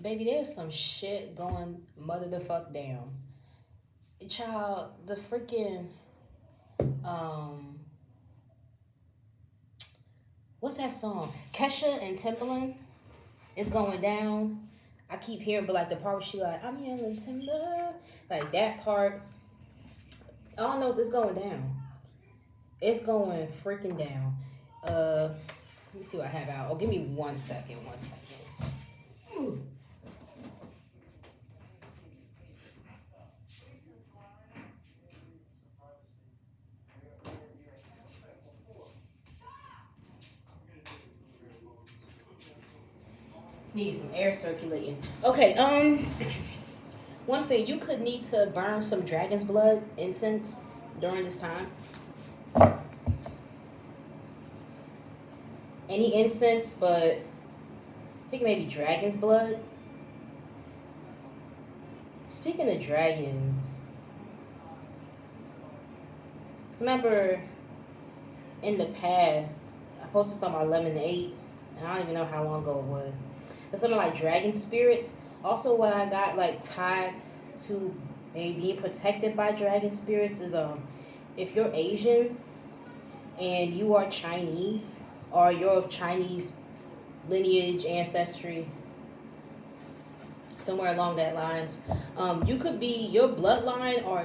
Baby, there's some shit going mother the fuck down. Child, the freaking um what's that song? Kesha and Timberland is going down. I keep hearing, but like the part where she like, I'm yelling timber, like that part. All I know is it's going down. It's going freaking down. Let me see what I have out. Oh, give me 1 second. 1 second. Ooh. Need some air circulating. Okay. One thing you could need to burn some dragon's blood incense during this time. Any incense, but I think maybe dragon's blood. Speaking of dragons, 'cause remember in the past, I posted something about lemonade, and I don't even know how long ago it was. But something like dragon spirits. Also, what I got like tied to maybe being protected by dragon spirits is if you're Asian and you are Chinese or you're of Chinese lineage, ancestry, somewhere along that lines, you could be your bloodline or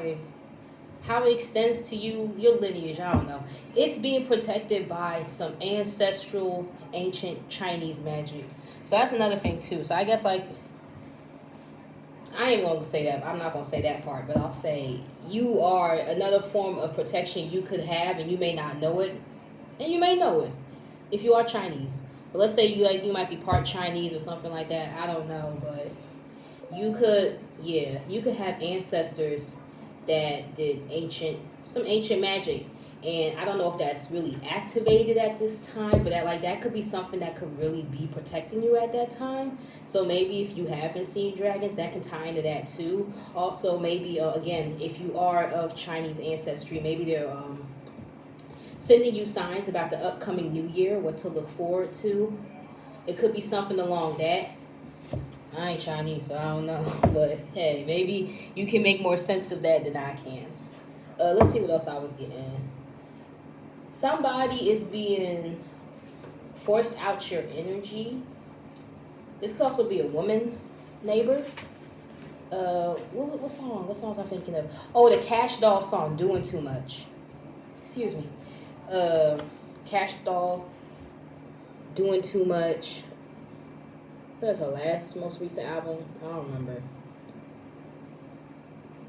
how it extends to you, your lineage, I don't know. It's being protected by some ancestral ancient Chinese magic. So that's another thing too. So I guess like I ain't gonna say that. I'm not gonna say that part, but I'll say you are another form of protection you could have, and you may not know it, and you may know it if you are Chinese. But let's say you might be part Chinese or something like that. I don't know, but you could have ancestors that did some ancient magic, and I don't know if that's really activated at this time, but that could be something that could really be protecting you at that time. So maybe if you have been seeing dragons, that can tie into that too. Also, maybe again, if you are of Chinese ancestry, maybe they're sending you signs about the upcoming new year, what to look forward to. It could be something along that. I ain't Chinese, so I don't know. But hey, maybe you can make more sense of that than I can. Let's see what else I was getting. Somebody is being forced out your energy. This could also be a woman neighbor. What song? What songs I'm thinking of? Oh, the Cash Doll song, "Doing Too Much." Excuse me. Cash Doll, "Doing Too Much." What was her last, most recent album? I don't remember.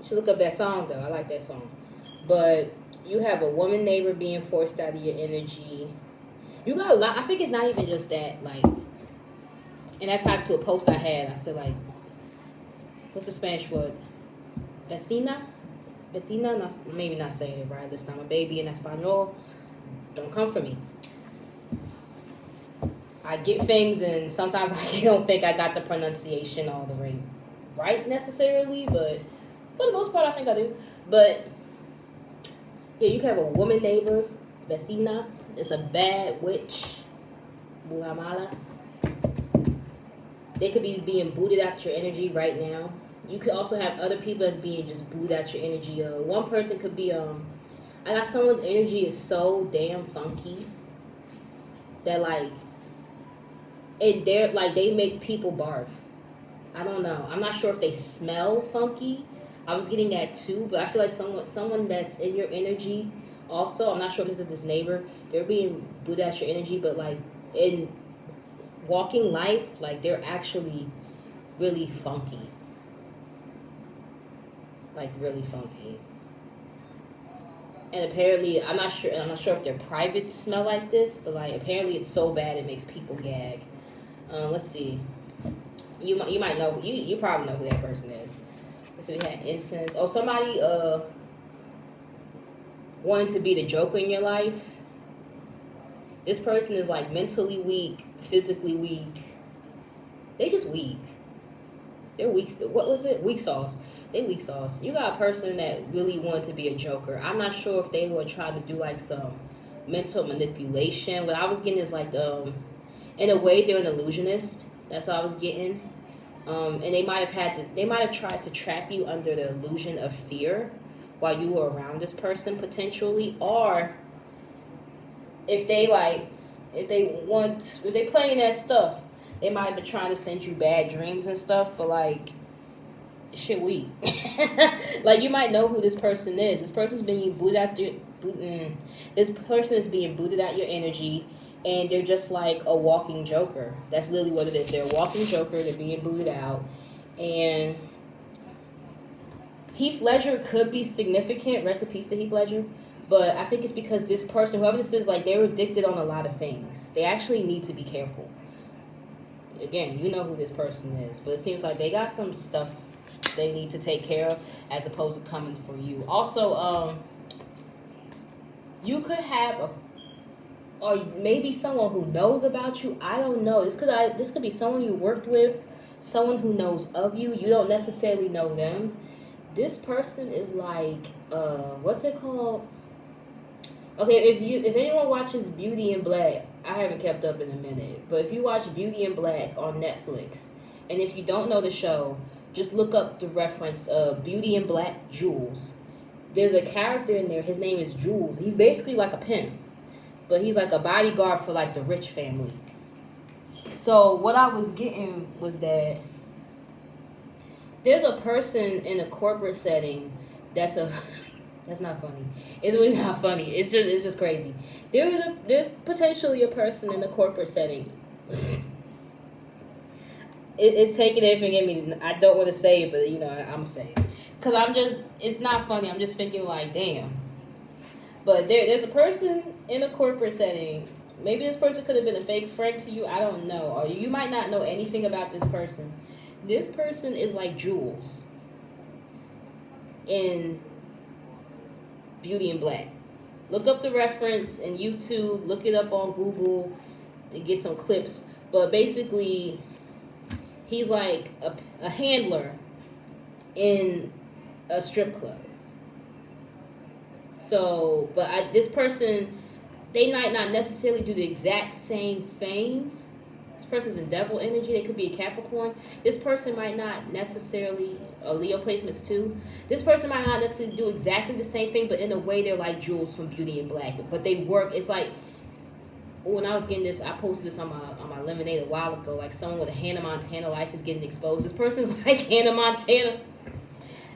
You should look up that song though. I like that song. But you have a woman neighbor being forced out of your energy. You got a lot. I think it's not even just that. Like, and that ties to a post I had. I said like, what's the Spanish word? Vecina. Vecina. Maybe not saying it right this time. A baby in Espanol. Don't come for me. I get things, and sometimes I don't think I got the pronunciation all the way right necessarily, but for the most part, I think I do. But yeah, you can have a woman neighbor, vecina. It's a bad witch, bugamala. They could be being booted out your energy right now. You could also have other people that's being just booted out your energy. One person could be I got someone's energy is so damn funky that like they make people barf. I don't know. I'm not sure if they smell funky. I was getting that too, but I feel like someone that's in your energy also, I'm not sure if this is this neighbor, they're being booted at your energy, but like in walking life, like they're actually really funky. Like really funky. And apparently I'm not sure if their privates smell like this, but like apparently it's so bad it makes people gag. Let's see. You might know you probably know who that person is. So we had incense. Oh, somebody wanting to be the Joker in your life. This person is like mentally weak, physically weak. They just weak. They're weak. What was it? Weak sauce. They weak sauce. You got a person that really wanted to be a Joker. I'm not sure if they were trying to do like some mental manipulation. What I was getting is like in a way they're an illusionist. That's what I was getting. And they might have tried to trap you under the illusion of fear while you were around this person potentially, or if they like, if they playing that stuff, they might have been trying to send you bad dreams and stuff. But like, shit, weak. Like, you might know who this person is. This person's being booted out your. This person is being booted out your energy, and they're just like a walking joker. That's literally what it is. They're a walking joker. They're being booted out, and Heath Ledger could be significant. Rest in peace to Heath Ledger. But I think it's because this person, whoever this is, like, they're addicted on a lot of things. They actually need to be careful. Again, you know who this person is, but it seems like they got some stuff they need to take care of as opposed to coming for you. Also, you could have or maybe someone who knows about you. I don't know. This could be someone you worked with, someone who knows of you. You don't necessarily know them. This person is like, what's it called? Okay, if anyone watches Beauty in Black, I haven't kept up in a minute, but if you watch Beauty in Black on Netflix, and if you don't know the show, just look up the reference of Beauty in Black, Jules. There's a character in there, his name is Jules. He's basically like a pimp, but he's like a bodyguard for like the rich family. So what I was getting was that there's a person in a corporate setting that's not funny. It's really not funny. It's just crazy. There's potentially a person in a corporate setting. It's taking everything in me. I don't want to say it, but you know, I'm saying it. Because it's not funny. I'm just thinking like, damn. But there's a person in a corporate setting. Maybe this person could have been a fake friend to you. I don't know. Or you might not know anything about this person. This person is like Jules in Beauty in Black. Look up the reference in YouTube. Look it up on Google and get some clips. But basically, he's like a handler in a strip club. So, but this person, they might not necessarily do the exact same thing. This person's in devil energy. They could be a Capricorn. This person might not necessarily, Leo placements too. This person might not necessarily do exactly the same thing, but in a way they're like Jules from Beauty in Black. But they work, it's like, when I was getting this, I posted this on my Lemonade a while ago, like someone with a Hannah Montana life is getting exposed. This person's like Hannah Montana.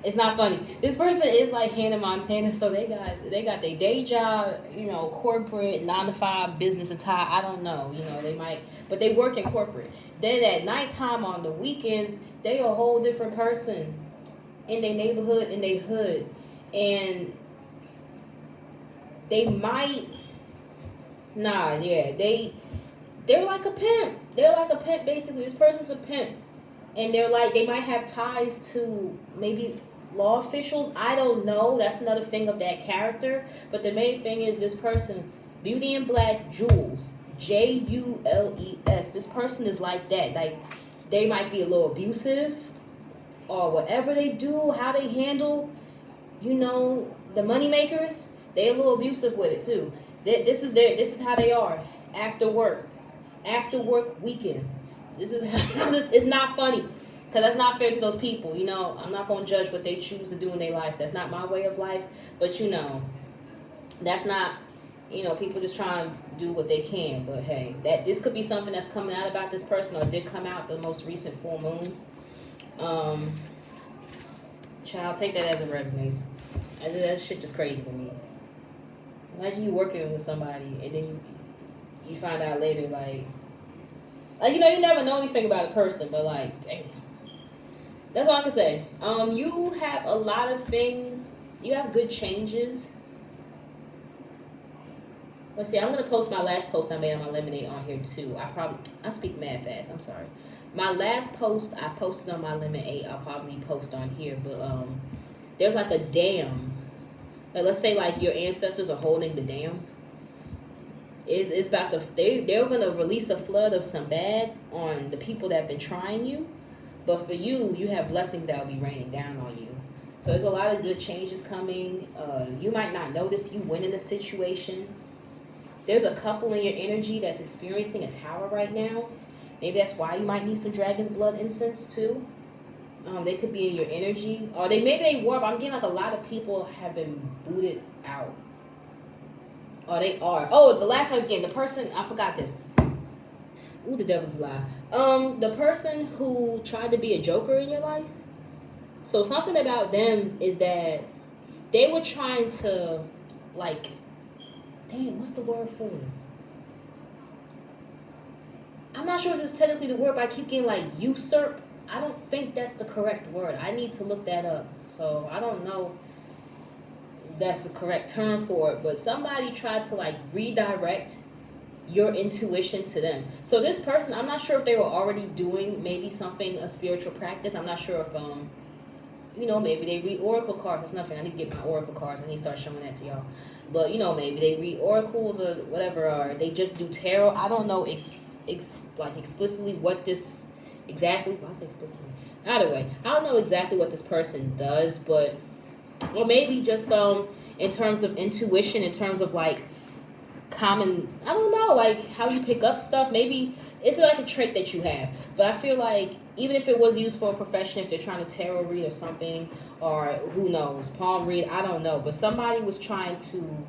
It's not funny. This person is like Hannah Montana, so they got their day job, you know, corporate, 9-to-5 business attire. I don't know, you know, they might, but they work in corporate. Then at nighttime on the weekends, they a whole different person in their neighborhood, in their hood, and they might, they're like a pimp. They're like a pimp basically. This person's a pimp, and they might have ties to maybe law officials. I don't know. That's another thing of that character. But the main thing is this person, Beauty in Black, Jules, Jules. This person is like that. Like, they might be a little abusive, or whatever they do, how they handle, you know, the money makers. They're a little abusive with it too. This is how they are after work weekend. This is how it's not funny. Because that's not fair to those people. You know, I'm not going to judge what they choose to do in their life. That's not my way of life. But, you know, that's not, you know, people just trying to do what they can. But, hey, this could be something that's coming out about this person, or did come out the most recent full moon. Child, take that as it resonates. That shit just crazy to me. Imagine you working with somebody, and then you find out later, like, you know, you never know anything about a person, but, like, damn. That's all I can say. You have a lot of things. You have good changes. Let's see. I'm gonna post my last post I made on my Lemonade on here too. I speak mad fast. I'm sorry. My last post I posted on my Lemonade. I'll probably post on here. But there's like a dam. Like, let's say like your ancestors are holding the dam. It's about to. They're gonna release a flood of some bad on the people that have been trying you. But for you, you have blessings that will be raining down on you. So there's a lot of good changes coming. You might not notice you win in a situation. There's a couple in your energy that's experiencing a tower right now. Maybe that's why you might need some dragon's blood incense too. They could be in your energy, or maybe they were. But I'm getting like a lot of people have been booted out. Oh, they are. Oh, the last one's again. The person, I forgot this. Ooh, the devil's lie. The person who tried to be a joker in your life. So something about them is that they were trying to, like, dang, what's the word for it? I'm not sure if this is technically the word, but I keep getting like usurp. I don't think that's the correct word. I need to look that up. So I don't know if that's the correct term for it. But somebody tried to like redirect your intuition to them. So this person, I'm not sure if they were already doing maybe something, a spiritual practice. I'm not sure if maybe they read oracle cards. That's nothing. I need to get my oracle cards. I need to start showing that to y'all. But maybe they read oracles or whatever, or they just do tarot. I don't know explicitly what this exactly. Well, I say explicitly. Either way, I don't know exactly what this person does, but or maybe just in terms of intuition, in terms of like common, I don't know, like how you pick up stuff. Maybe it's like a trait that you have, but I feel like even if it was used for a profession, if they're trying to tarot read or something, or who knows, palm read, I don't know, but somebody was trying to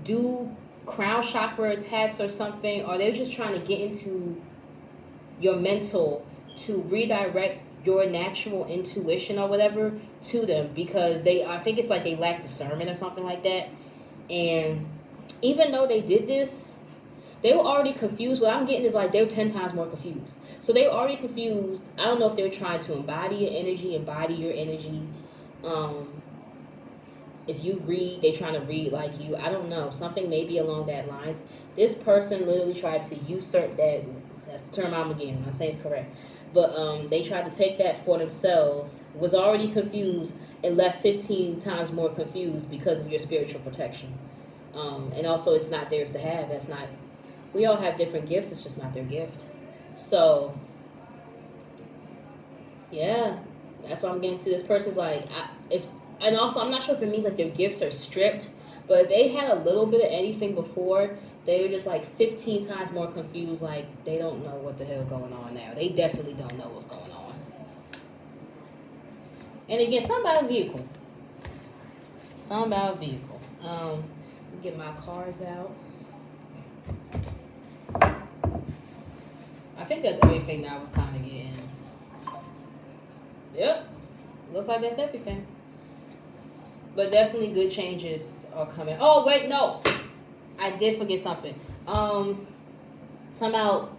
do crown chakra attacks or something, or they're just trying to get into your mental to redirect your natural intuition or whatever to them, because I think it's like they lack discernment or something like that. And even though they did this, they were already confused. What I'm getting is like they're 10 times more confused. So they were already confused. I don't know if they were trying to embody your energy. If you read, they trying to read like you. I don't know. Something maybe along that lines. This person literally tried to usurp that. That's the term I'm getting. I'm not saying it's correct. But they tried to take that for themselves, was already confused, and left 15 times more confused because of your spiritual protection. And also, it's not theirs to have. That's not. We all have different gifts. It's just not their gift. So, yeah, that's what I'm getting to. This person's like, and also I'm not sure if it means like their gifts are stripped, but if they had a little bit of anything before, they were just like 15 times more confused. Like they don't know what the hell going on now. They definitely don't know what's going on. And again, something about a vehicle. Get my cards out. I think that's everything that I was kind of getting. Yep. Looks like that's everything. But definitely good changes are coming. Oh, wait, no. I did forget something. Somehow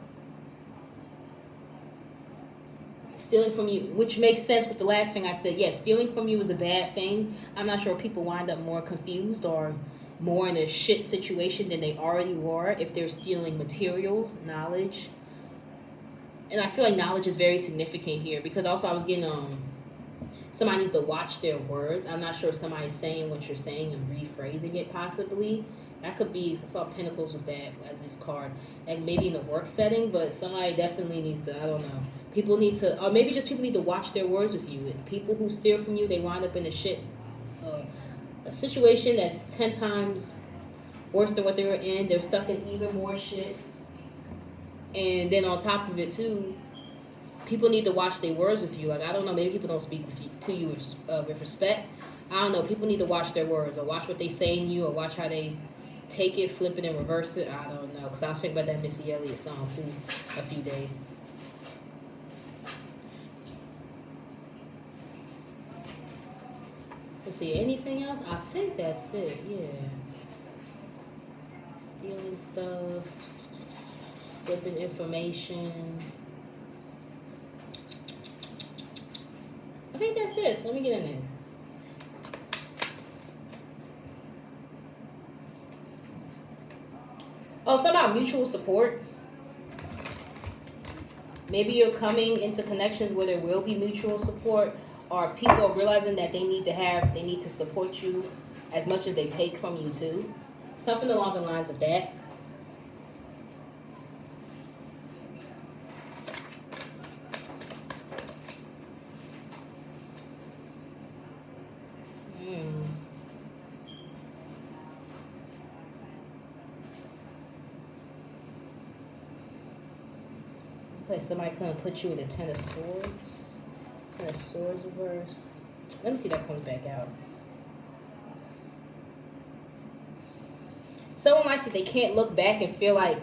stealing from you, which makes sense with the last thing I said. Yes, stealing from you is a bad thing. I'm not sure if people wind up more confused or more in a shit situation than they already were if they're stealing materials, knowledge. And I feel like knowledge is very significant here, because also I was getting somebody needs to watch their words. I'm not sure if somebody's saying what you're saying and rephrasing it possibly. That could be, I saw Pentacles with that as this card. Like maybe in a work setting, but somebody definitely needs to, I don't know. People need to, or maybe just people need to watch their words with you. People who steal from you, they wind up in a situation that's 10 times worse than what they were in. They're stuck in even more shit. And then on top of it too, people need to watch their words with you. Like, I don't know, maybe people don't speak to you with respect. I don't know, people need to watch their words, or watch what they say in you, or watch how they take it, flip it, and reverse it. I don't know, because I was thinking about that Missy Elliott song too a few days. Let's see, anything else? I think that's it, yeah. Stealing stuff, flipping information. I think that's it. So let me get in there. Oh, something about mutual support. Maybe you're coming into connections where there will be mutual support, or people are realizing that they need to support you as much as they take from you too. Something along the lines of that. like somebody couldn't put you in the Ten of Swords. Ten of Swords reverse. Let me see if that comes back out. Someone might say they can't look back and feel like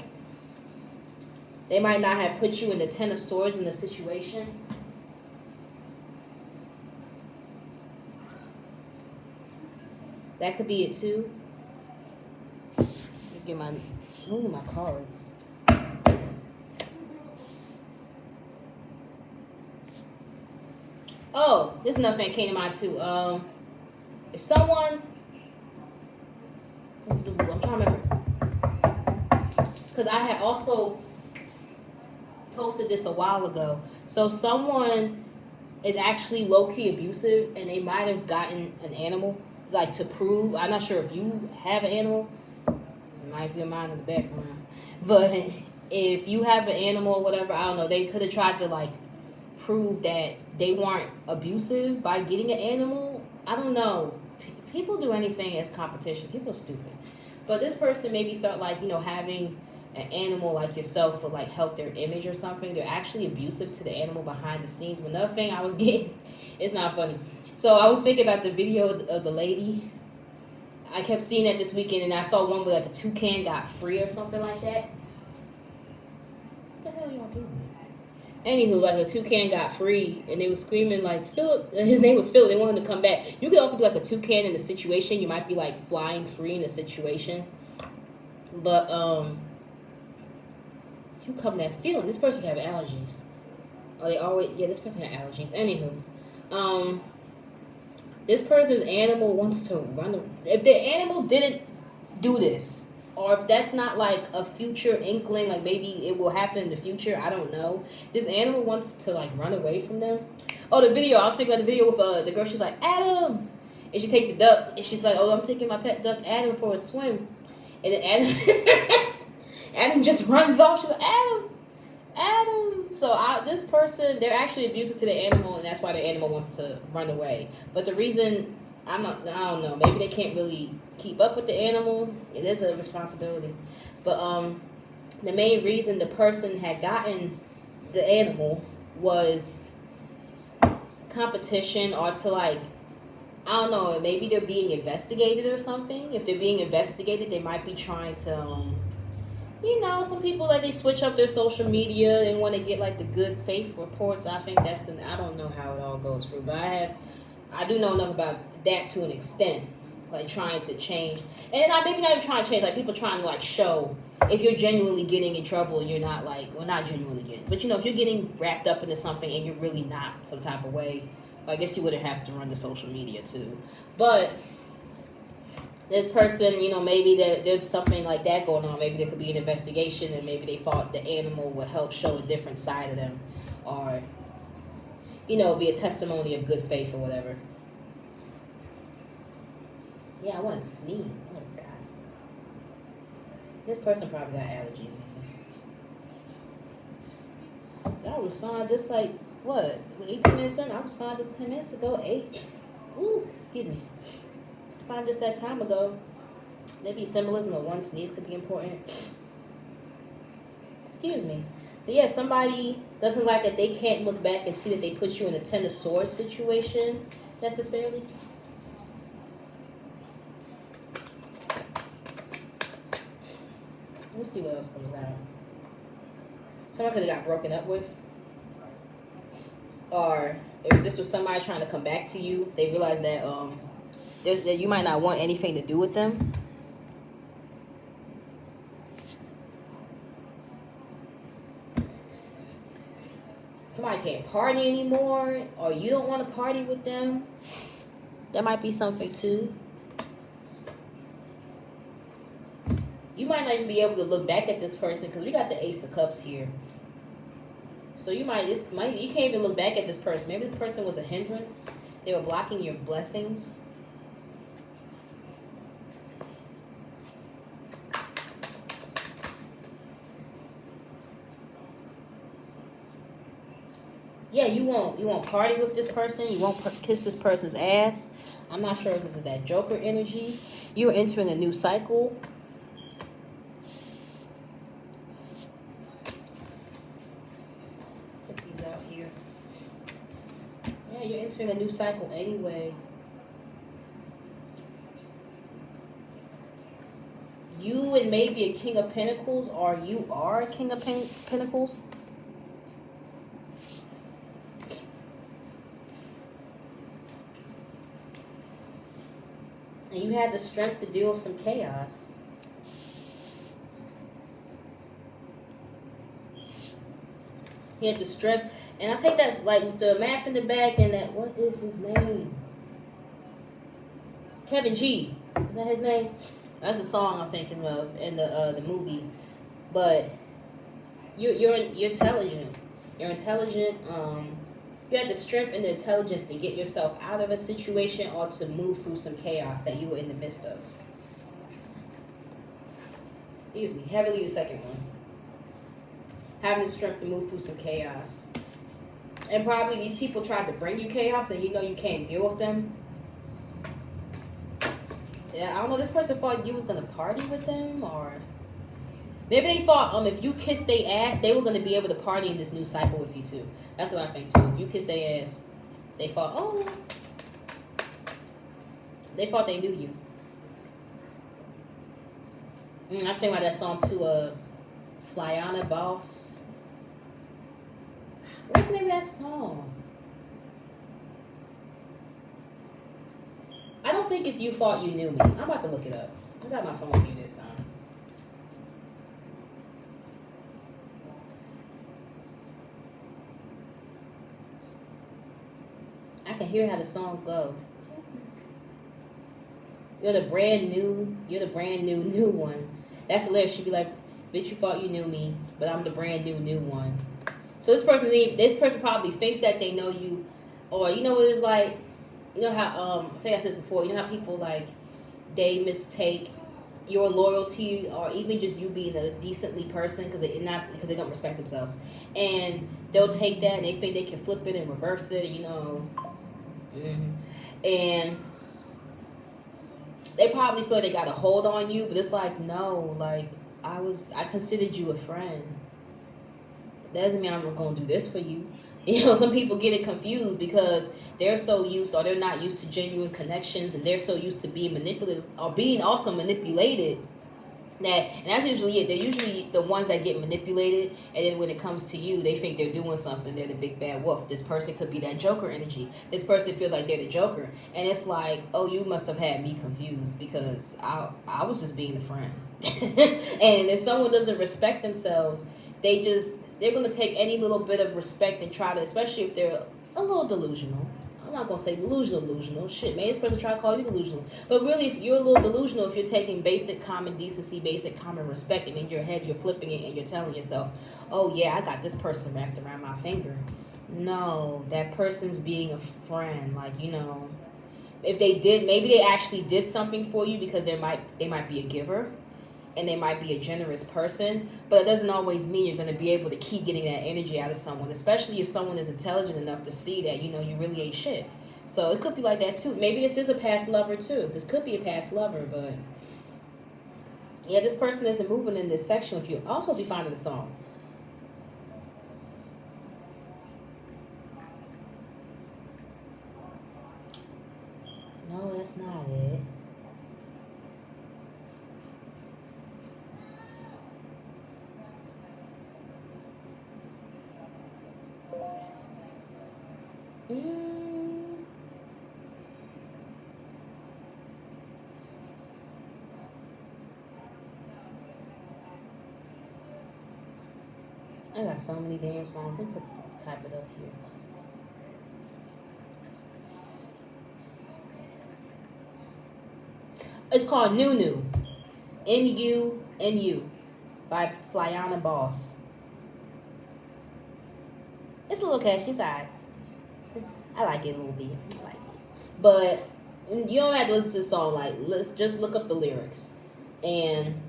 they might not have put you in the Ten of Swords in the situation. That could be it too. Let me get my cards. Oh, this is another thing that came to mind too. If someone, I'm trying to remember, because I had also posted this a while ago. So someone is actually low-key abusive, and they might have gotten an animal, like to prove. I'm not sure if you have an animal. It might be mine in the background, but if you have an animal or whatever, I don't know. They could have tried to like prove that they weren't abusive by getting an animal. I don't know. People do anything as competition. People are stupid. But this person maybe felt like, having an animal like yourself would like help their image or something. They're actually abusive to the animal behind the scenes. But another thing I was getting, it's not funny. So I was thinking about the video of the lady. I kept seeing that this weekend, and I saw one where like the toucan got free or something like that. What the hell y'all doing? Anywho, like a toucan got free, and they were screaming like Philip. His name was Philip. They wanted him to come back. You could also be like a toucan in a situation. You might be like flying free in a situation, but you come that feeling. This person have allergies. Oh, they always this person had allergies. Anywho, this person's animal wants to run. If the animal didn't do this, or if that's not like a future inkling, like maybe it will happen in the future, I don't know. This animal wants to like run away from them. Oh, the video, I was thinking about the video with the girl, she's like, Adam! And she take the duck, and she's like, oh, I'm taking my pet duck Adam for a swim. And then Adam, Adam just runs off. She's like, Adam! So this person, they're actually abusive to the animal, and that's why the animal wants to run away. But the reason, I don't know, maybe they can't really keep up with the animal. It is a responsibility. But the main reason the person had gotten the animal was competition, or to like, I don't know, maybe they're being investigated or something. If they're being investigated, they might be trying to, some people like they switch up their social media and want to get like the good faith reports. I think I don't know how it all goes through, but I do know enough about that to an extent. Like trying to change, and maybe not even trying to change, like people trying to like show if you're genuinely getting in trouble, you're not like, well, not genuinely getting, but if you're getting wrapped up into something and you're really not some type of way, well, I guess you wouldn't have to run the social media too. But this person, maybe there's something like that going on. Maybe there could be an investigation, and maybe they thought the animal would help show a different side of them, or be a testimony of good faith or whatever. Yeah, I want to sneeze. Oh, God. This person probably got allergies, man. Y'all respond just like, what? 18 minutes in? I responded just 10 minutes ago. 8. Ooh, excuse me. Find just that time ago. Maybe symbolism of one sneeze could be important. Excuse me. But yeah, somebody doesn't like that they can't look back and see that they put you in a Ten of Swords situation necessarily. Let me see what else comes out. Someone could have got broken up with. Or if this was somebody trying to come back to you, they realize that that you might not want anything to do with them. Somebody can't party anymore, or you don't want to party with them. That might be something too. You might not even be able to look back at this person because we got the Ace of Cups here. So you can't even look back at this person. Maybe this person was a hindrance. They were blocking your blessings. Yeah, you won't party with this person. You won't kiss this person's ass. I'm not sure if this is that Joker energy. You're entering a new cycle. here. Yeah, you're entering a new cycle anyway. You and maybe a King of Pentacles, or you are a King of Pentacles. And you had the strength to deal with some chaos. He had the strength. And I take that, like, with the math in the back and that, what is his name? Kevin G. Is that his name? That's a song I'm thinking of in the movie. But you're intelligent. You're intelligent. You had the strength and the intelligence to get yourself out of a situation or to move through some chaos that you were in the midst of. Excuse me. Heavily the second one. Having the strength to move through some chaos. And probably these people tried to bring you chaos and you know you can't deal with them. Yeah, I don't know. This person thought you was going to party with them, or maybe they thought if you kissed their ass, they were going to be able to party in this new cycle with you too. That's what I think too. If you kissed their ass, they thought, they thought they knew you. I was thinking about that song too, Flyana Boss. What's the name of that song? I don't think it's You Thought You Knew Me. I'm about to look it up. I got my phone with me this time. I can hear how the song go. You're the brand new one. That's the lyric. She'd be like, bitch, you thought you knew me, but I'm the brand new one. So this person probably thinks that they know you, or you know what it's like. You know how I think I said this before. You know how people like they mistake your loyalty or even just you being a decently person because they don't respect themselves, and they'll take that and they think they can flip it and reverse it. You know, and they probably feel they got a hold on you, but it's like no, like I considered you a friend. That doesn't mean I'm gonna do this for you. You know, some people get it confused because they're so used or they're not used to genuine connections, and they're so used to being manipulated or being also manipulated and that's usually it. They're usually the ones that get manipulated, and then when it comes to you, they think they're doing something. They're the big bad wolf. This person could be that Joker energy. This person feels like they're the Joker, and it's like, oh, you must have had me confused because I was just being a friend. And if someone doesn't respect themselves, they're going to take any little bit of respect and try to, especially if they're a little delusional. I'm not going to say delusional. Shit, man, this person try to call you delusional. But really, if you're a little delusional, if you're taking basic common decency, basic common respect, and in your head you're flipping it and you're telling yourself, oh yeah, I got this person wrapped around my finger. No, that person's being a friend. Like, you know, if maybe they actually did something for you because they might be a giver. And they might be a generous person, but it doesn't always mean you're going to be able to keep getting that energy out of someone, especially if someone is intelligent enough to see that, you know, you really ain't shit. So it could be like that too. Maybe this is a past lover too. This could be a past lover, but yeah, this person isn't moving in this section with you. I'm supposed to be finding the song. No, that's not it. I got so many damn songs. Let me type it up here. It's called New. N-U-N-U by Flyana Boss. It's a little catchy side. I like it a little bit. I like it. But you don't have to listen to the song. Like, let's just look up the lyrics. And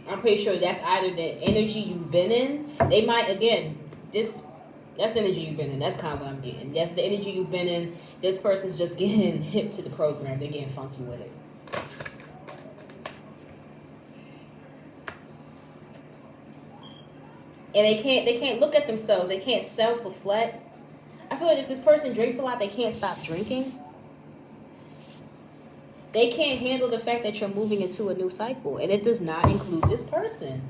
I'm pretty sure that's either the energy you've been in. They might, again, that's energy you've been in. That's kind of what I'm getting. That's the energy you've been in. This person's just getting hip to the program. They're getting funky with it. And they can't look at themselves. They can't self-reflect. feel like if this person drinks a lot, they can't stop drinking. They can't handle the fact that you're moving into a new cycle, and it does not include this person.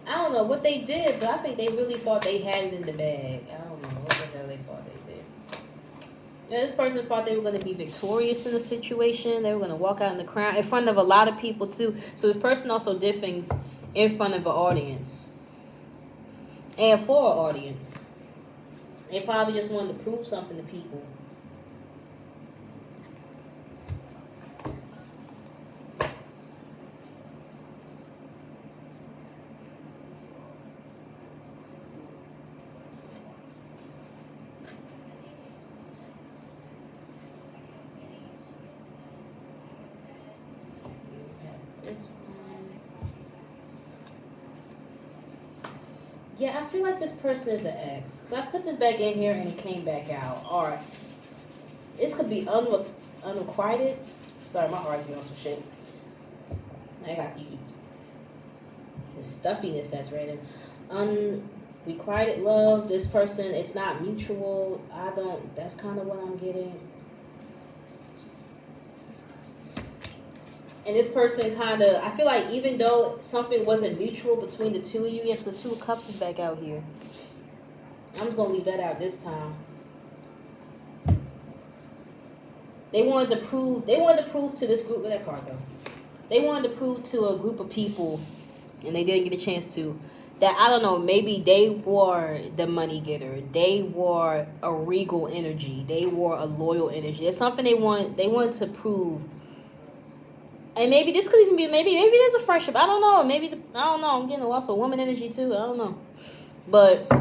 I don't know what they did, but I think they really thought they had it in the bag. I don't know what the hell they thought they did. Yeah, this person thought they were going to be victorious in the situation. They were going to walk out in the crowd in front of a lot of people too. So this person also did things in front of an audience and for an audience. They probably just wanted to prove something to people. This one. Yeah, I feel like this person is an ex. Because I put this back in here and it came back out. Or this could be unrequited. Sorry, my heart's doing some shit. I got the stuffiness that's random. Unrequited love. This person, it's not mutual. That's kind of what I'm getting. And this person I feel like even though something wasn't mutual between the two of you, yeah, so 2 of Cups is back out here. I'm just going to leave that out this time. They wanted to prove to this group, where that card go? They wanted to prove to a group of people, and they didn't get a chance to, that, I don't know, maybe they were the money getter. They were a regal energy. They were a loyal energy. There's something they wanted to prove. And maybe this could even be, maybe there's a friendship. I don't know. I don't know. I'm getting also woman energy too. I don't know. But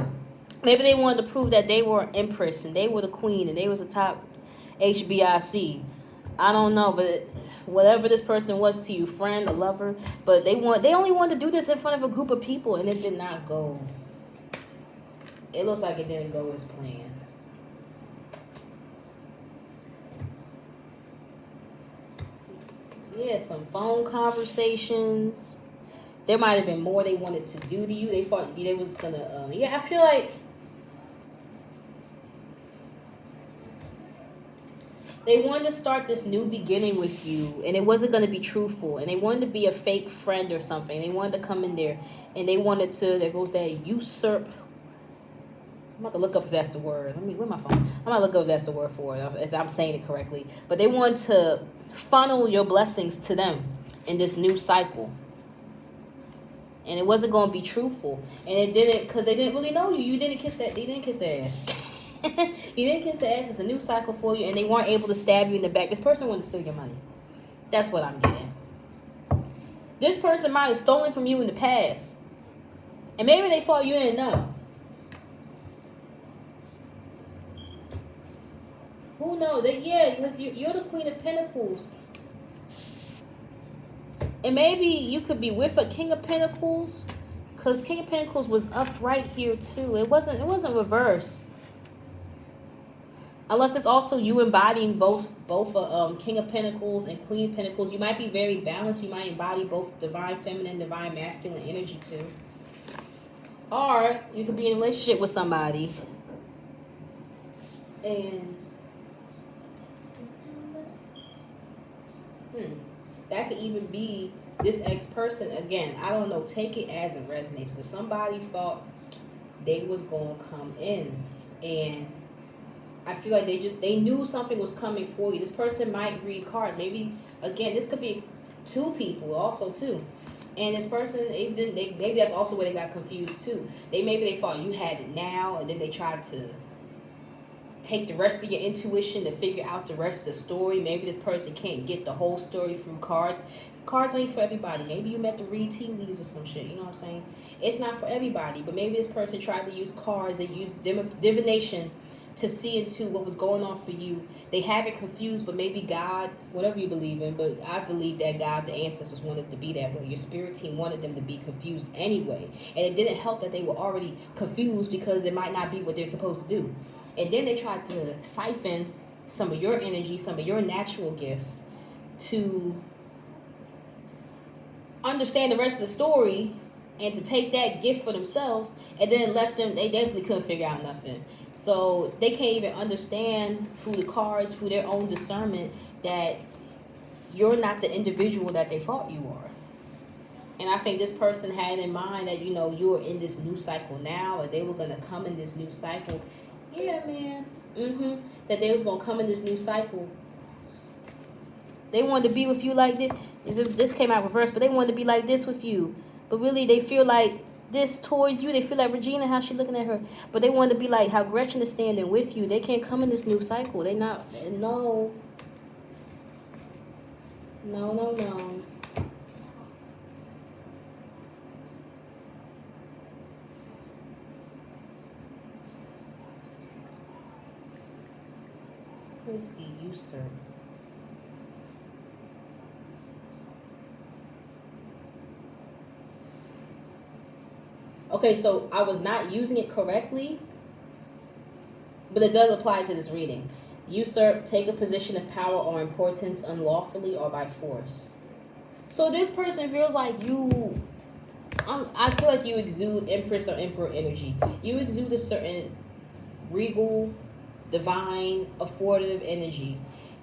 maybe they wanted to prove that they were empress and they were the queen and they was a top HBIC. I don't know. But whatever this person was to you, friend, a lover. But they only wanted to do this in front of a group of people, and it did not go. It looks like it didn't go as planned. Yeah, some phone conversations. There might have been more they wanted to do to you. They thought they was gonna. Yeah, I feel like they wanted to start this new beginning with you, and it wasn't gonna be truthful. And they wanted to be a fake friend or something. They wanted to come in there, and they wanted to. There goes that usurp. I'm about to look up if that's the word. Where's my phone? I'm about to look up if that's the word for it, if I'm saying it correctly. But they want to funnel your blessings to them in this new cycle. And it wasn't going to be truthful. And it didn't, because they didn't really know you. You didn't kiss that. They didn't kiss their ass. You didn't kiss their ass. It's a new cycle for you. And they weren't able to stab you in the back. This person wanted to steal your money. That's what I'm getting. This person might have stolen from you in the past. And maybe they thought you didn't know. Who knows? Yeah, because you're the Queen of Pentacles. And maybe you could be with a King of Pentacles. Because King of Pentacles was up right here too. It wasn't reverse. Unless it's also you embodying both King of Pentacles and Queen of Pentacles. You might be very balanced. You might embody both divine feminine, divine masculine energy too. Or you could be in a relationship with somebody. And that could even be this ex-person. Again, I don't know. Take it as it resonates. But somebody thought they was going to come in. And I feel like they knew something was coming for you. This person might read cards. Maybe, again, this could be 2 people also too. And this person, maybe that's also where they got confused too. Maybe they thought you had it now, and then they tried to take the rest of your intuition to figure out the rest of the story. Maybe this person can't get the whole story through cards. Cards ain't for everybody. Maybe you meant to read tea leaves or some shit. You know what I'm saying? It's not for everybody. But maybe this person tried to use cards. They used divination to see into what was going on for you. They have it confused, but maybe God, whatever you believe in, but I believe that God, the ancestors, wanted to be that way. Your spirit team wanted them to be confused anyway. And it didn't help that they were already confused, because it might not be what they're supposed to do. And then they tried to siphon some of your energy, some of your natural gifts, to understand the rest of the story and to take that gift for themselves, and then left them, they definitely couldn't figure out nothing. So they can't even understand through the cards, through their own discernment, that you're not the individual that they thought you were. And I think this person had in mind that, you know, you're in this new cycle now, or they were going to come in this new cycle. Yeah, man. That they was going to come in this new cycle. They wanted to be with you like this. This came out reverse, but they wanted to be like this with you. But really, they feel like this towards you. They feel like Regina, how she looking at her. But they want to be like how Gretchen is standing with you. They can't come in this new cycle. They not, no. No, no, no. Let me see, usurp. Okay, so I was not using it correctly, but it does apply to this reading. Usurp, take a position of power or importance unlawfully or by force. So this person feels like you, I feel like you exude Empress or Emperor energy. You exude a certain regal, divine, authoritative energy.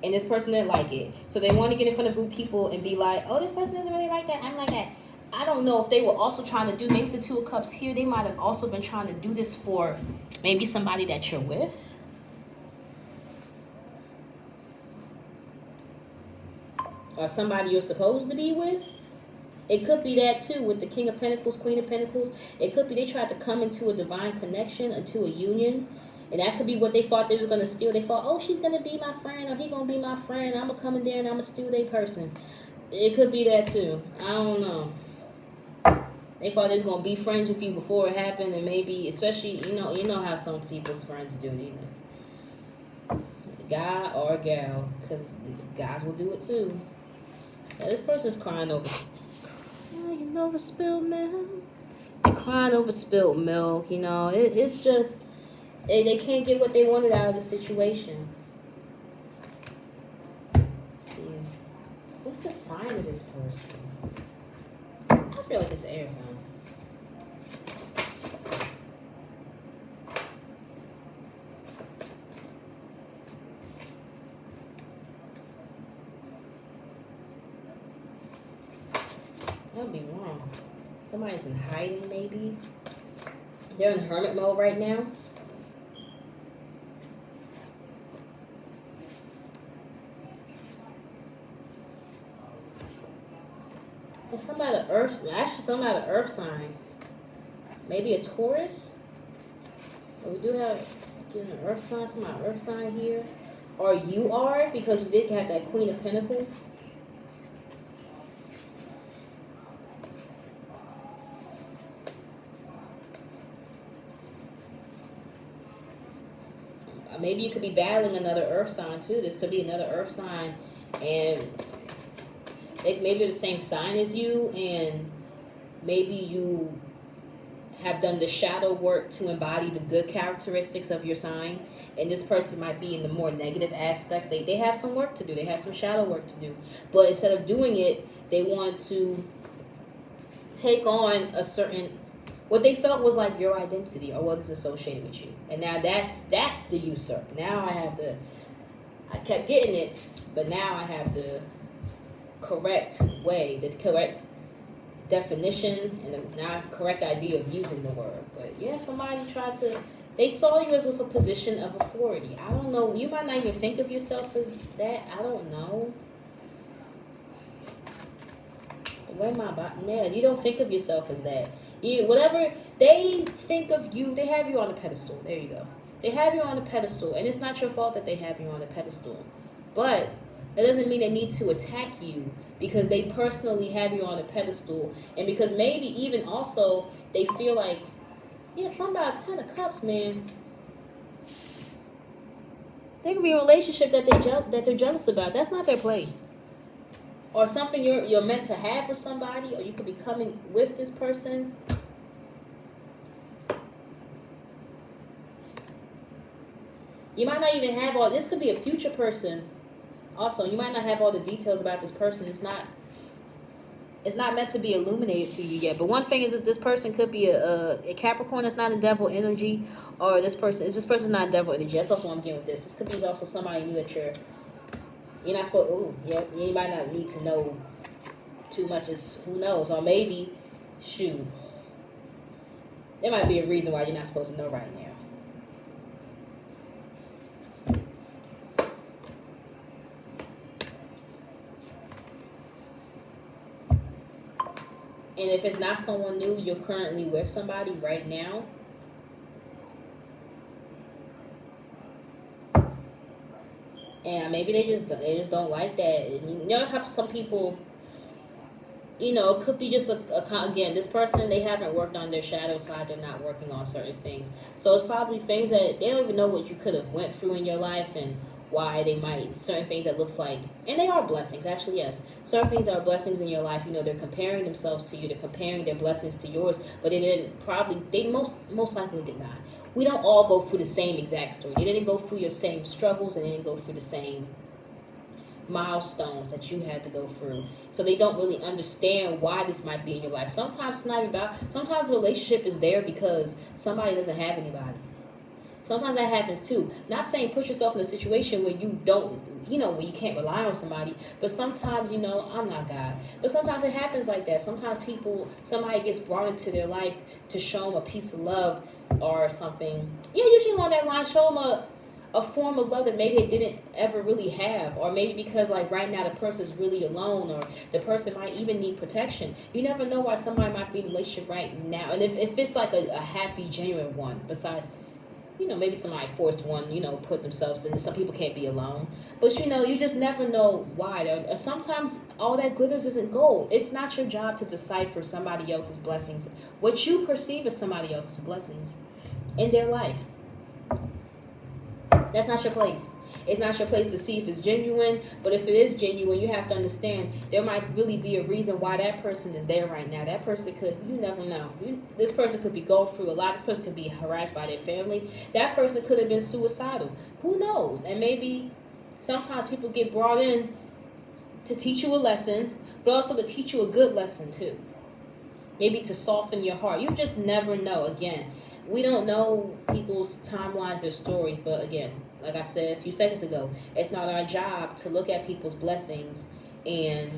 And this person didn't like it. So they want to get in front of group people and be like, oh, this person doesn't really like that. I'm like that. I don't know if they were also trying to do, maybe the Two of Cups here, they might have also been trying to do this for maybe somebody that you're with. Or somebody you're supposed to be with. It could be that too with the King of Pentacles, Queen of Pentacles. It could be they tried to come into a divine connection, into a union. And that could be what they thought they were going to steal. They thought, oh, she's going to be my friend, or he going to be my friend. I'm going to come in there and I'm going to steal their person. It could be that too. I don't know. They thought they was going to be friends with you before it happened. And maybe, especially, you know how some people's friends do it either. Guy or gal. Because guys will do it too. Yeah, this person's crying over spilled milk. They're crying over spilled milk. You know, it's just... They can't get what they wanted out of the situation. Let's see. What's the sign of this person? I feel like it's an air sign. That'd be wrong. Somebody's in hiding, maybe. They're in hermit mode right now. And somebody the earth sign. Maybe a Taurus. But we do have an earth sign, somebody earth sign here. Or you are, because we did have that Queen of Pentacles. Maybe you could be battling another earth sign too. This could be another earth sign, and maybe the same sign as you, and maybe you have done the shadow work to embody the good characteristics of your sign, and this person might be in the more negative aspects. They have some work to do. They have some shadow work to do. But instead of doing it, they want to take on a certain, what they felt was like your identity or what's associated with you. And now that's the usurp. Now I kept getting it, but now I have the correct way, the correct definition, and the now correct idea of using the word. But yeah, somebody they saw you as with a position of authority. I don't know. You might not even think of yourself as that. I don't know. Where my body? Man, you don't think of yourself as that. Whatever they think of you, they have you on a pedestal. There you go. They have you on a pedestal, and it's not your fault that they have you on a pedestal. But that doesn't mean they need to attack you because they personally have you on a pedestal, and because maybe even also they feel like, yeah, something about 10 of Cups, man. There could be a relationship that they're jealous about. That's not their place. Or something you're meant to have with somebody, or you could be coming with this person. You might not even have all, this could be a future person. Also, you might not have all the details about this person. It's It's not meant to be illuminated to you yet. But one thing is that this person could be a Capricorn that's not in devil energy, or this person's not in devil energy. That's also what I'm getting with this. This could be also somebody new that you're not supposed. Ooh, yeah, you might not need to know too much. Is who knows, or maybe, shoot, there might be a reason why you're not supposed to know right now. And if it's not someone new, you're currently with somebody right now. And maybe they just don't like that. And you know how some people, it could be just again, this person, they haven't worked on their shadow side. They're not working on certain things. So it's probably things that they don't even know what you could have went through in your life, and why they might, certain things that looks like, and they are blessings, actually, yes. Certain things that are blessings in your life, they're comparing themselves to you. They're comparing their blessings to yours, but they most likely did not. We don't all go through the same exact story. They didn't go through your same struggles, and they didn't go through the same milestones that you had to go through. So they don't really understand why this might be in your life. Sometimes sometimes the relationship is there because somebody doesn't have anybody. Sometimes that happens too. Not saying put yourself in a situation where you don't, where you can't rely on somebody. But sometimes, I'm not God. But sometimes it happens like that. Sometimes somebody gets brought into their life to show them a piece of love or something. Yeah, usually along that line, show them a form of love that maybe they didn't ever really have. Or maybe because like right now the person's really alone, or the person might even need protection. You never know why somebody might be in a relationship right now. And if it's like a happy, genuine one, besides, maybe somebody forced one, put themselves in. Some people can't be alone. But, you just never know why. Sometimes all that glitters isn't gold. It's not your job to decipher somebody else's blessings, what you perceive as somebody else's blessings in their life. That's not your place. It's not your place to see if it's genuine. But if it is genuine, you have to understand there might really be a reason why that person is there right now. That person you never know. This person could be going through a lot. This person could be harassed by their family. That person could have been suicidal. Who knows? And maybe sometimes people get brought in to teach you a lesson, but also to teach you a good lesson too. Maybe to soften your heart. You just never know. Again, we don't know people's timelines or stories, but again, like I said a few seconds ago, it's not our job to look at people's blessings and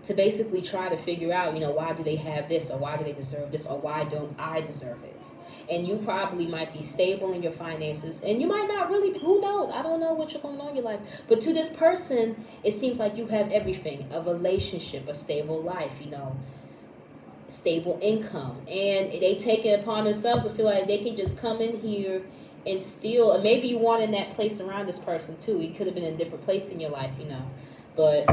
to basically try to figure out, why do they have this, or why do they deserve this, or why don't I deserve it? And you probably might be stable in your finances, and you might not really, who knows? I don't know what's going on in your life. But to this person, it seems like you have everything: a relationship, a stable life, stable income, and they take it upon themselves to feel like they can just come in here and steal. And maybe you weren't in that place around this person too. You could have been in a different place in your life, but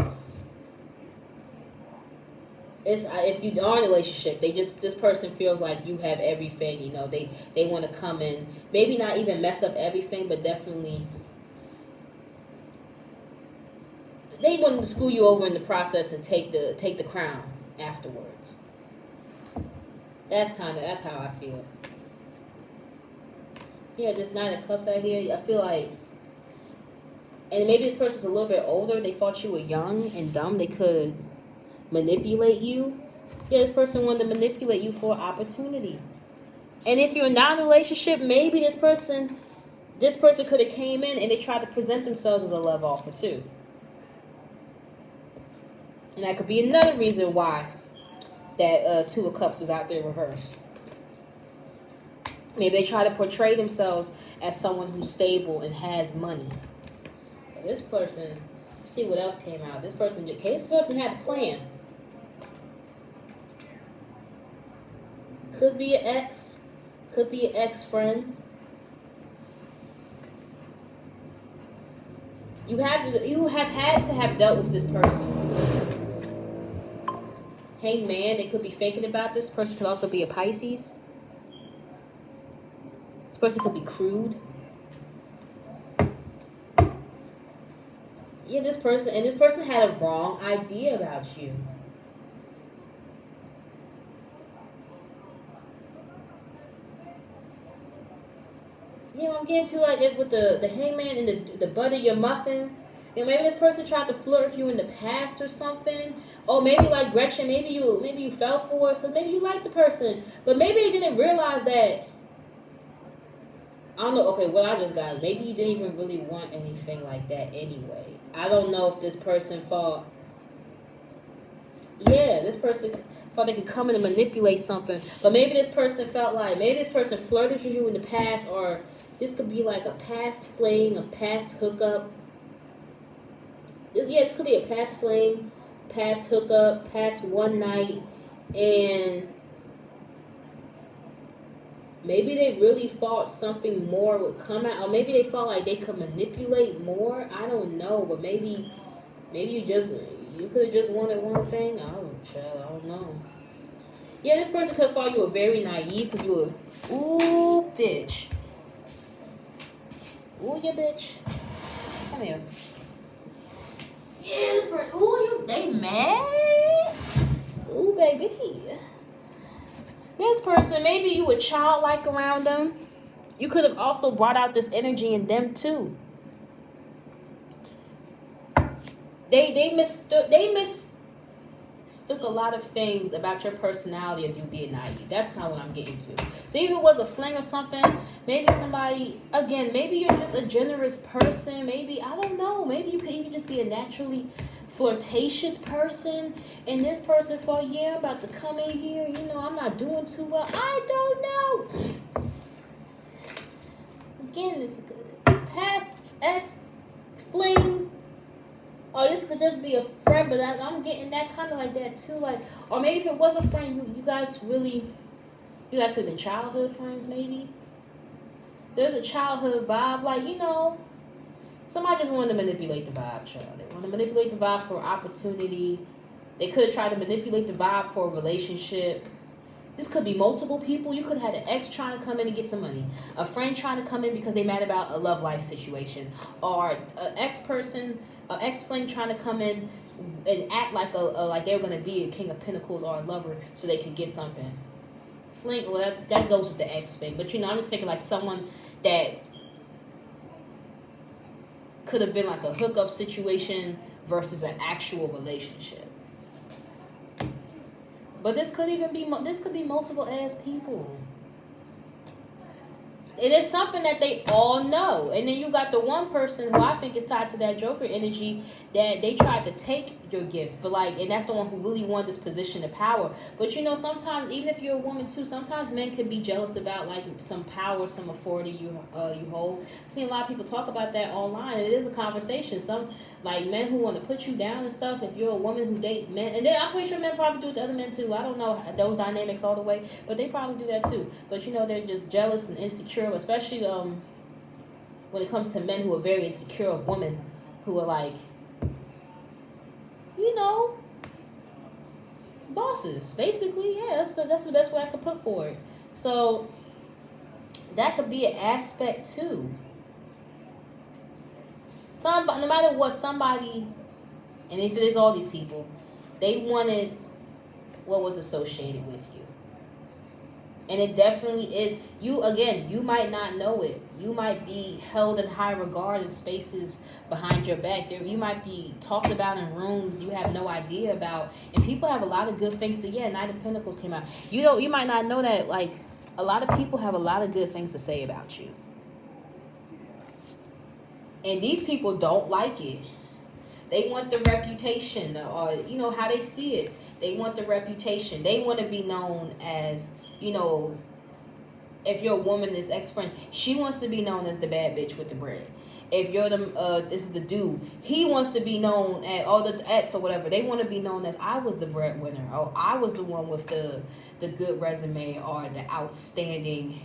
if you are in a relationship, this person feels like you have everything. They want to come in, maybe not even mess up everything, but definitely they want to screw you over in the process and take the crown afterwards. That's how I feel. Yeah, this Nine of Cups out here, I feel like, and maybe this person's a little bit older. They thought you were young and dumb. They could manipulate you. Yeah, this person wanted to manipulate you for opportunity. And if you're not in a relationship, maybe this person could have came in and they tried to present themselves as a love offer too. And that could be another reason why that Two of Cups was out there reversed. Maybe they try to portray themselves as someone who's stable and has money. But this person, let's see what else came out. This person had a plan. Could be an ex. Could be an ex-friend. You have had to have dealt with this person. Hangman, they could be thinking about this. Person could also be a Pisces. This person could be crude. Yeah, this person had a wrong idea about you. Yeah, I'm getting to like it with the hangman and the butter your muffin. You know, maybe this person tried to flirt with you in the past or something. Or maybe like Gretchen, maybe you fell for it because maybe you liked the person, but maybe you didn't realize that. I don't know. Okay, what I just got, maybe you didn't even really want anything like that anyway. I don't know if this person thought, yeah, this person thought they could come in and manipulate something, but maybe this person felt like, maybe this person flirted with you in the past, or this could be like a past fling, a past hookup. This could be a past fling, past hookup, past one night, and maybe they really thought something more would come out, or maybe they felt like they could manipulate more. I don't know, but maybe you could have just wanted one thing. I don't know. Yeah, this person could have thought you were very naive because you were, ooh, bitch. Ooh, yeah, bitch. Come here. Yeah, this person, ooh, they mad? Ooh, baby. This person, maybe you were childlike around them. You could have also brought out this energy in them too. They mistook a lot of things about your personality as you being naive. That's kind of what I'm getting to. So if it was a fling or something, maybe somebody, again, maybe you're just a generous person. Maybe, I don't know, maybe you could even just be a naturally flirtatious person, and this person thought, yeah, I'm about to come in here, you know, I'm not doing too well. I don't know. Again, this past ex fling, or this could just be a friend, but I'm getting that kind of like that too. Like, or maybe if it was a friend, you guys could have been childhood friends. Maybe there's a childhood vibe, like, you know, somebody just wanted to manipulate the vibe, child. They want to manipulate the vibe for opportunity. They could have tried to manipulate the vibe for a relationship. This could be multiple people. You could have had an ex trying to come in and get some money, a friend trying to come in because they mad about a love life situation, or an ex-fling trying to come in and act like like they were going to be a king of pentacles or a lover so they could get something. Fling, well, that goes with the ex thing. But, you know, I'm just thinking like someone that could have been like a hookup situation versus an actual relationship. But this could be multiple ass people. It is something that they all know. And then you got the one person who I think is tied to that Joker energy that they tried to take your gifts. But like, and that's the one who really wanted this position of power. But you know, sometimes, even if you're a woman too, sometimes men can be jealous about like some power, some authority you hold. I've seen a lot of people talk about that online, and it is a conversation. Some like men who want to put you down and stuff. If you're a woman who date men, and then I'm pretty sure men probably do it to other men too. I don't know those dynamics all the way, but they probably do that too. But you know, they're just jealous and insecure, especially when it comes to men who are very insecure of women who are like, you know, bosses, basically. Yeah, that's the best way I could put for it. So that could be an aspect too. No matter what, somebody, and if it is all these people, they wanted what was associated with you. And it definitely is. You might not know it. You might be held in high regard in spaces behind your back. You might be talked about in rooms you have no idea about. And people have a lot of good things to, Knight of Pentacles came out. You might not know that, like, a lot of people have a lot of good things to say about you. And these people don't like it. They want the reputation, or, you know, how they see it. They want the reputation. They want to be known as, you know, if you're a woman, this ex-friend, she wants to be known as the bad bitch with the bread. If you're this is the dude, he wants to be known as, or the ex or whatever, they want to be known as, I was the breadwinner, or I was the one with the good resume, or the outstanding,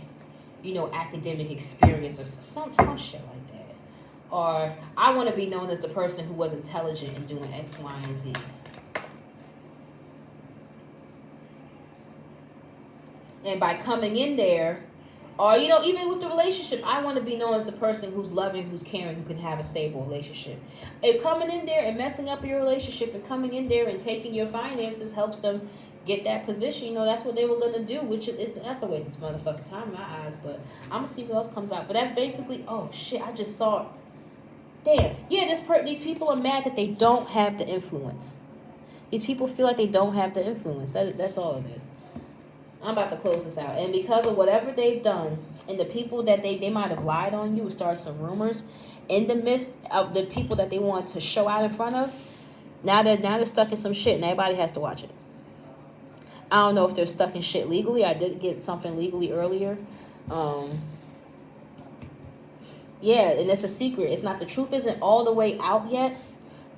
you know, academic experience, or some shit like that. Or I want to be known as the person who was intelligent in doing X, Y, and Z. And by coming in there, or, you know, even with the relationship, I want to be known as the person who's loving, who's caring, who can have a stable relationship. And coming in there and messing up your relationship and coming in there and taking your finances helps them get that position. You know, that's what they were going to do, that's a waste of motherfucking time in my eyes. But I'm going to see what else comes out. But that's basically, oh shit, I just saw Damn. Yeah, these people are mad that they don't have the influence. These people feel like they don't have the influence. That's all it is. I'm about to close this out. And because of whatever they've done, and the people that they might have lied on you, start some rumors, in the midst of the people that they want to show out in front of, now they're stuck in some shit, and everybody has to watch it. I don't know if they're stuck in shit legally. I did get something legally earlier. Yeah, and it's a secret. It's not, the truth isn't all the way out yet,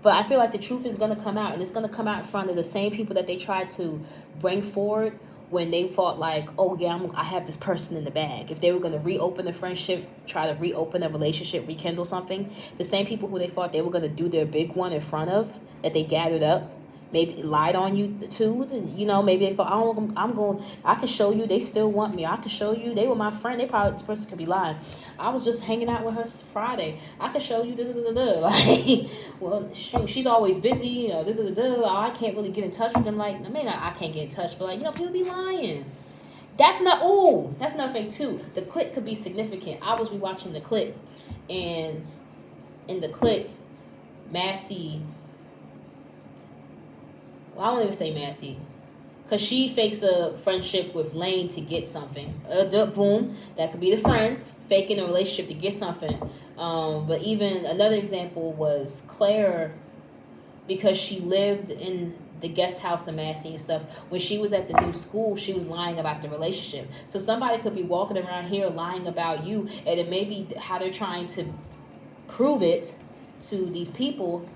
but I feel like the truth is going to come out, and it's going to come out in front of the same people that they tried to bring forward when they thought like, oh yeah, I have this person in the bag. If they were going to reopen the friendship, try to reopen a relationship, rekindle something, the same people who they thought they were going to do their big one in front of, that they gathered up, maybe lied on you too. You know, maybe they thought, oh, I can show you they still want me. I can show you they were my friend. They probably, this person could be lying. I was just hanging out with her Friday. I can show you, like, well, shoot, she's always busy, you know, I can't really get in touch with them. Like, I mean, I can't get in touch, but like, you know, people be lying. That's another thing too. The click could be significant. I was rewatching the click, and in the click, Massey, I won't even say Massey, because she fakes a friendship with Lane to get something. Boom, that could be the friend faking a relationship to get something. But even another example was Claire, because she lived in the guest house of Massey and stuff. When she was at the new school, she was lying about the relationship. So somebody could be walking around here lying about you, and it may be how they're trying to prove it to these people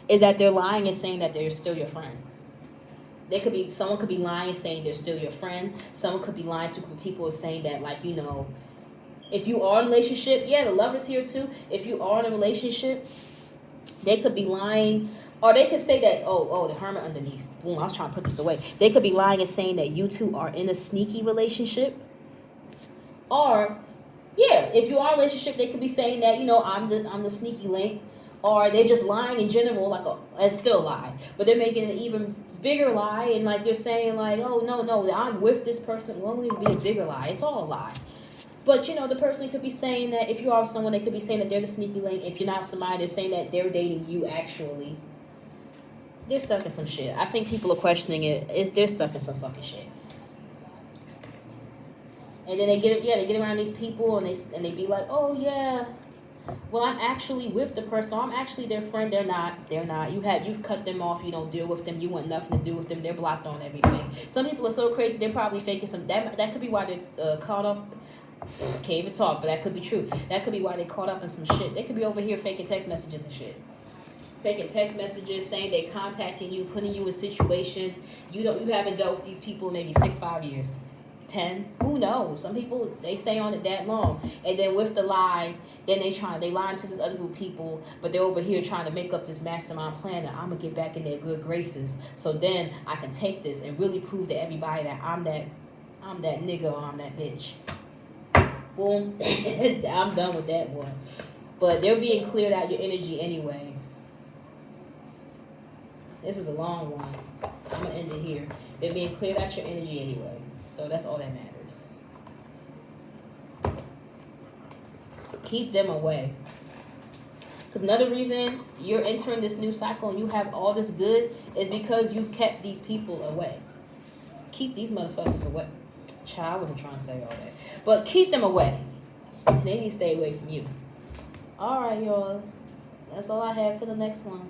is that they're lying and saying that they're still your friend. Someone could be lying and saying they're still your friend. Someone could be lying to people saying that, like, you know, if you are in a relationship, yeah, the lover's here too. If you are in a relationship, they could be lying, or they could say that, oh, the hermit underneath. Boom, I was trying to put this away. They could be lying and saying that you two are in a sneaky relationship. Or, yeah, if you are in a relationship, they could be saying that, you know, I'm the sneaky link. Or they're just lying in general, like it's still a lie, but they're making an even bigger lie, and like they're saying like, oh no, I'm with this person. Well, it would be a bigger lie. It's all a lie. But you know, the person could be saying that if you are with someone, they could be saying that they're the sneaky link. If you're not with somebody, they're saying that they're dating you. Actually, they're stuck in some shit. I think people are questioning it. They're stuck in some fucking shit. And then they get around these people, and they be like, oh yeah, well, I'm actually with the person. I'm actually their friend. They're not. You've cut them off. You don't deal with them. You want nothing to do with them. They're blocked on everything. Some people are so crazy. They're probably faking some. That could be why they're caught up. Can't even talk, but that could be true. That could be why they caught up in some shit. They could be over here faking text messages and shit. Faking text messages, saying they contacting you, putting you in situations you haven't dealt with these people in maybe 6-5 years. 10, who knows? Some people, they stay on it that long, and then with the lie, then they lie to this other group of people, but they're over here trying to make up this mastermind plan that I'm gonna get back in their good graces, so then I can take this and really prove to everybody that I'm that nigga, or I'm that bitch. Boom. I'm done with that one. But they're being cleared out your energy anyway. This is a long one. I'm gonna end it here. They're being cleared out your energy anyway. So that's all that matters. Keep them away. Because another reason you're entering this new cycle and you have all this good is because you've kept these people away. Keep these motherfuckers away. Child, I wasn't trying to say all that. But keep them away. They need to stay away from you. All right, y'all. That's all I have. Till the next one.